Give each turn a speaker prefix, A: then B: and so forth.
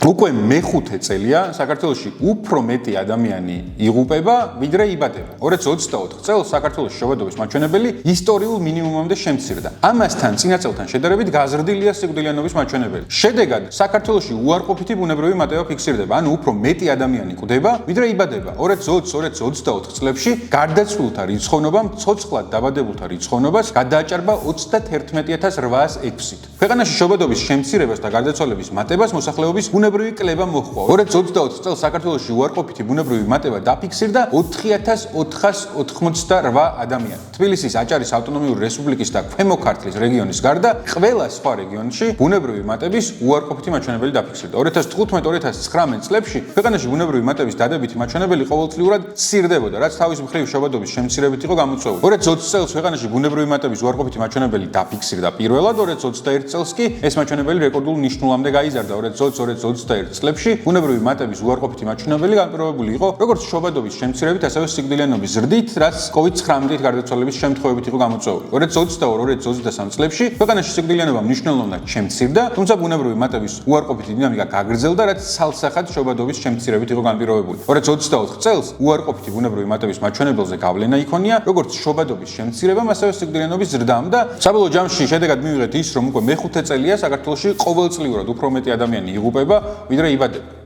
A: უკვე მეხუთე წელია საქართველოში უფრო მეტი ადამიანი იღუპება, ვიდრე იბადება. 2024 წელს საქართველოს შობადობის მაჩვენებელი ისტორიულ მინიმუმამდე შემცირდა. ამასთან წინა წელთან შედარებით გაზრდილია სიკვდილიანობის მაჩვენებელი. შედეგად საქართველოში უარყოფითი ბუნებრივი მატება ფიქსირდება, ანუ უფრო მეტი ადამიანი კვდება, ვიდრე იბადება. 2020-2024 წლებში გარდაცვლილთა რიცხოვნობამ ცოცხლად დაბადებულთა რიცხოვნობას გადააჭარბა 31806-ით. ქვეყანაში შობადობის შემცირებას და გარდაცვალების მატებას მოსახლეობის ბუნებრივი კლება მოჰყვა. 2024 წელს საქართველოში უარყოფითი ბუნებრივი მატება დაფიქსირდა 4488 ადამიანი. თბილისის აჭარის ავტონომიური რესპუბლიკის და ქვემო ქართლის რეგიონის გარდა ყველა სხვა რეგიონში ბუნებრივი მატების უარყოფითი მაჩვენებელი დაფიქსირდა. 2015-2019 წლებში ქვეყანაში ბუნებრივი მატების დადებითი მაჩვენებელი ყოველწლიურად მცირდებოდა, რაც თავის მხრივ შობადობის შემცირებით იყო გამოწვეული. 2020 წელს ქვეყანაში ბუნებრივი მატების უარყოფითი მაჩვენებელი დაფიქსირდა პირველად, 2021 წელს კი ეს მაჩვენებელი რეკორდულ ნიშნულამდე გაიზარდა. 2020-2021 წლებში ბუნებრივი მატების უარყოფითი მაჩვენებელი განპირობებული იყო როგორც შობადობის შემცირებით, ასევე სიკვდილიანობის ზრდით, რაც COVID-19 გარდაცვალების შემთხვევებით იყო გამოწვეული. 2022-2023 წლებში ქვეყანაში სიკვდილიანობა მნიშვნელოვნად შემცირდა, თუმცა ბუნებრივი მატების უარყოფითი დინამიკა გაგრძელდა, რაც ცალსახად შობადობის შემცირებით იყო განპირობებული. 2024 წელს უარყოფითი ბუნებრივი მატების მაჩვენებელზე გავლენა იქონია, როგორც შობადობის შემცირებამ, ასევე სიკვდილიანობის ზრდამ და საბოლოო ჯამში შედეგად მივიღეთ ის, რომ უკვე მეხუთე წელია საქართველოში ყოველწლიურად უფრო მეტი ადამიანი იღუპება, ვიდრე იბადება.